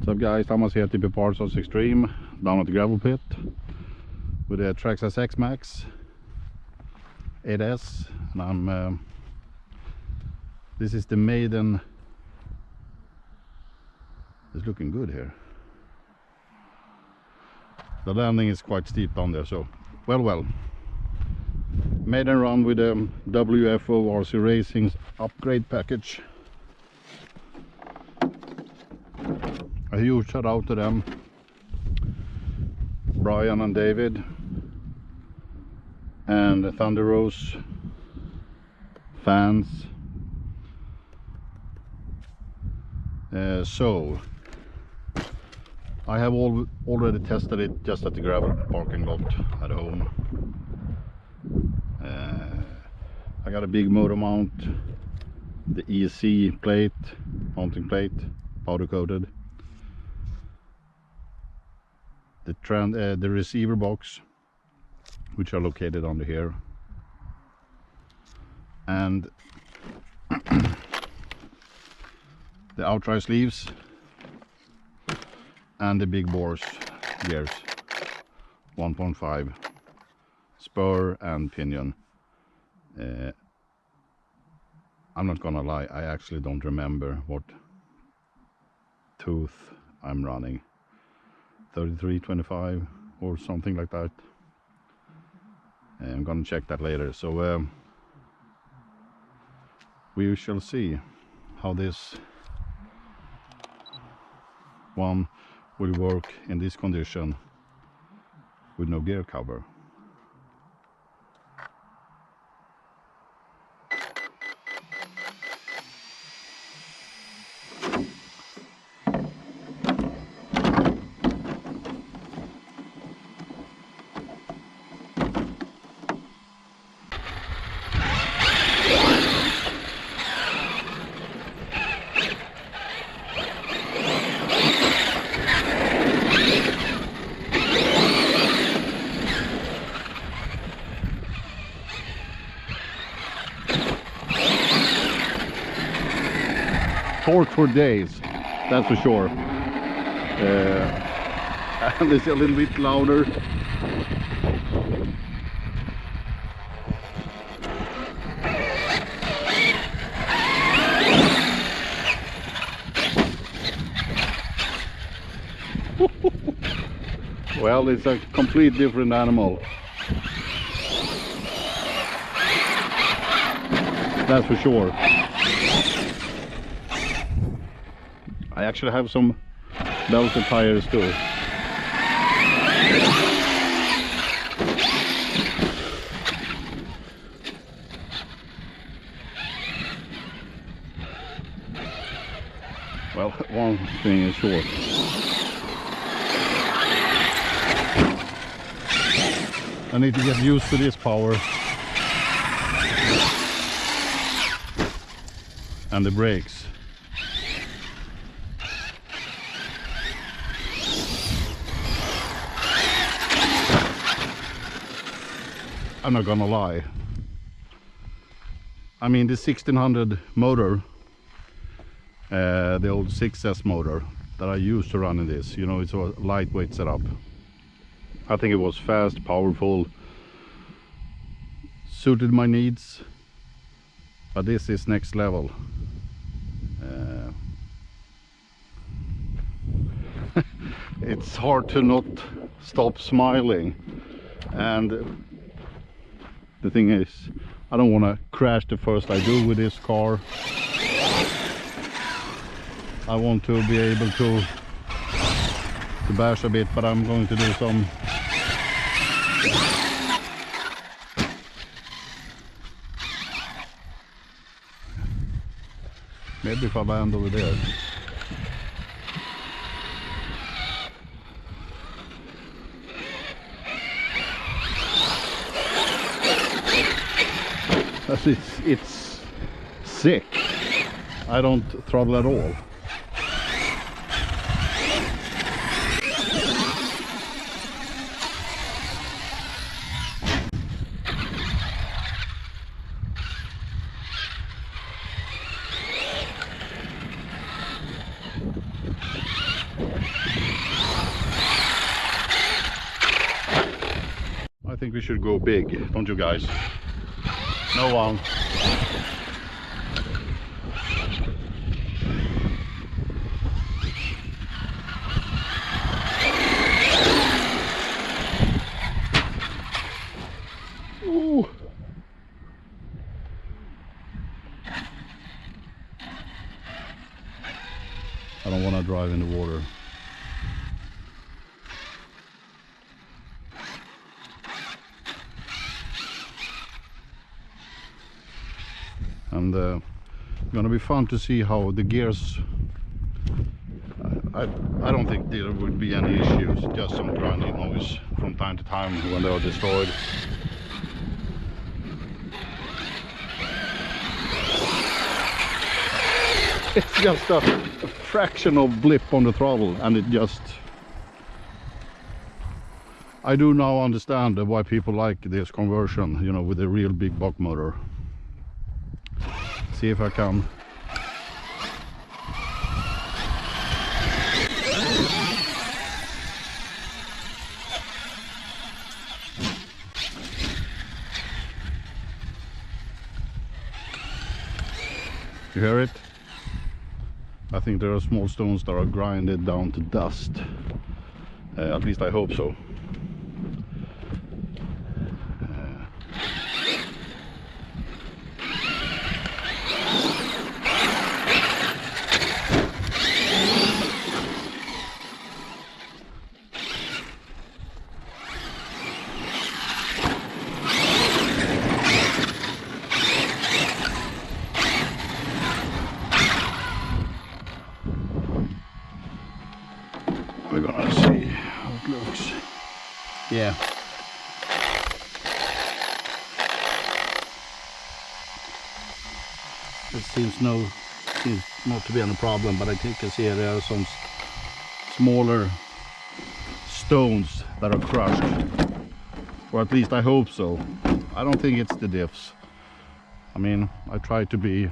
What's up guys, Thomas here at Leopard Rc-Xtreme down at the gravel pit with the Traxxas XMAXX 8S, and I'm this is the Maiden. It's looking good here. The landing is quite steep down there, so well Maiden run with the WFO RC Racing's upgrade package. A huge shout out to them, Brian and David, and the Thunderoos fans. So I have already tested it just at the gravel parking lot at home. I got a big Motormount, the EC plate, mounting plate, powder coated. The receiver box, which are located under here, and the outright sleeves, and the big bores gears, 1.5 spur and pinion. I'm not gonna lie, I actually don't remember what tooth I'm running. 33, 25 or something like that. I'm gonna check that later. So we shall see how this one will work in this condition with no gear cover. Torque for days, that's for sure. And it's a little bit louder. Well, it's a complete different animal. That's for sure. I actually have some belted tires too. Well, one thing is sure. I need to get used to this power. And the brakes. I'm not gonna lie. I mean, the 1600 motor, the old 6S motor that I used to run in this, you know, it's a lightweight setup. I think it was fast, powerful, suited my needs, but this is next level. It's hard to not stop smiling, and the thing is, I don't want to crash the first I do with this car. I want to be able to bash a bit, but I'm going to do some maybe if I land over there. It's sick. I don't throttle at all. think we should go big, don't you guys? No one. Ooh. I don't want to drive in the water. And gonna be fun to see how the gears. I don't think there would be any issues, just some grinding noise from time to time when they are destroyed. It's just a fractional blip on the throttle, and it just... I do now understand why people like this conversion, you know, with a real big block motor. See if I can. You hear it? I think there are small stones that are grinded down to dust. At least I hope so. We're gonna see how it looks. Yeah. It seems not to be any problem, but I think I see there are some smaller stones that are crushed. Or at least I hope so. I don't think it's the diffs. I mean, I try to be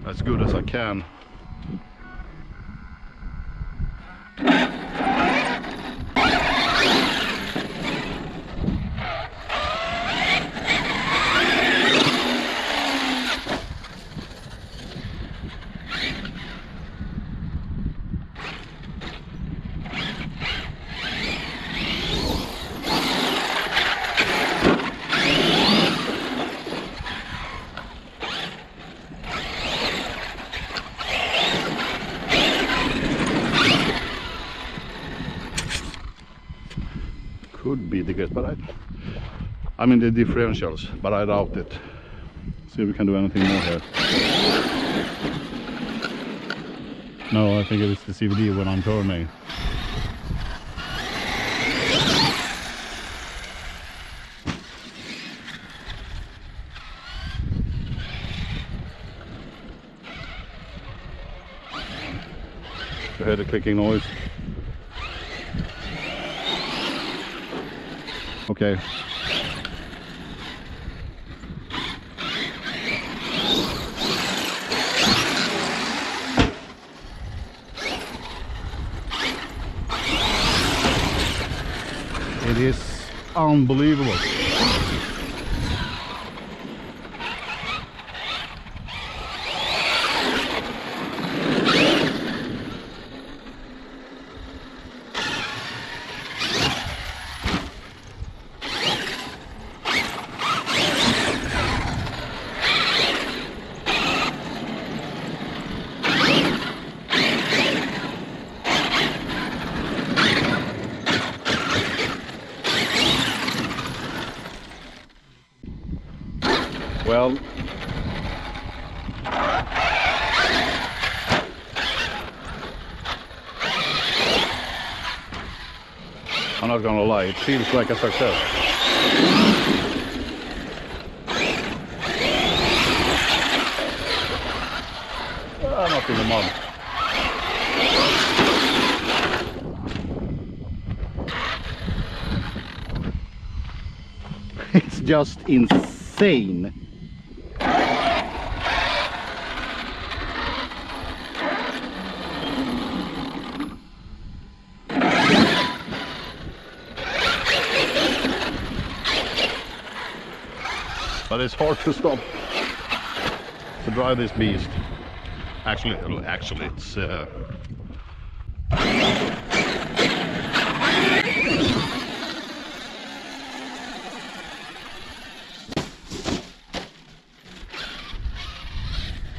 as good as I can. Could be the case, but I mean the differentials, but I doubt it. See if we can do anything more here. No, I think it's the CVD when I'm turning. You hear the clicking noise? Okay. It is unbelievable. Well, I'm not gonna lie, it feels like a success. Not in the mud. It's just insane. but it's hard to stop to drive this beast. Actually it's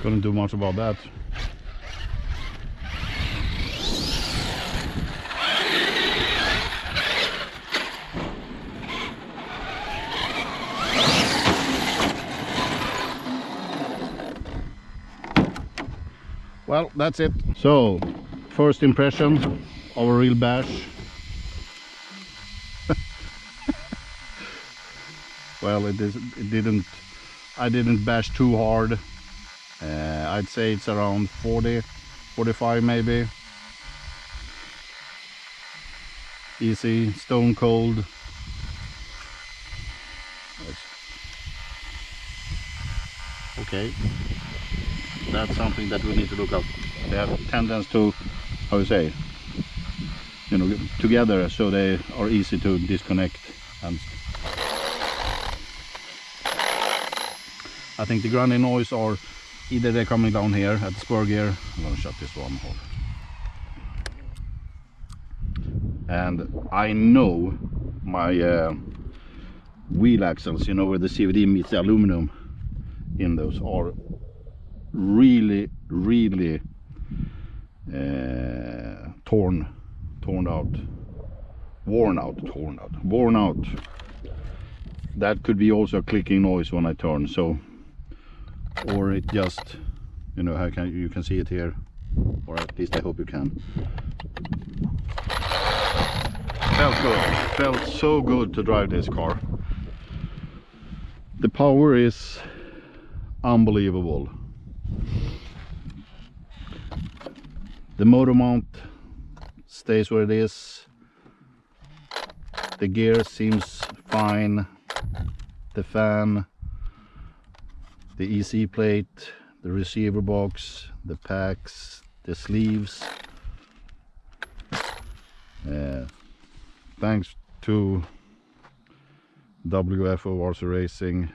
couldn't do much about that. Well, that's it. So, first impression of a real bash. Well, I didn't bash too hard. I'd say it's around 40, 45 maybe. Easy, stone cold. Okay. That's something that we need to look up. They have tendency to, how you say, you know, together, so they are easy to disconnect. And I think the grinding noise are either they're coming down here at the spur gear. I'm gonna shut this one off. And I know my wheel axles, you know, where the CVD meets the aluminum in those, are really worn out. That could be also a clicking noise when I turn, so, or it just, you know, you can see it here, or at least I hope you can. Felt so good to drive this car. The power is unbelievable. The motor mount stays where it is. The gear seems fine. The fan, the EC plate, the receiver box, the packs, the sleeves. Thanks to WFO RC Racing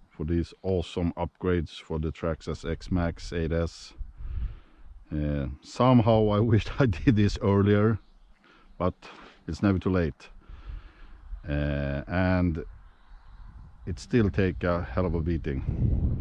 for these awesome upgrades for the Traxxas XMAXX 8S. Somehow I wished I did this earlier, but it's never too late. And it still take a hell of a beating.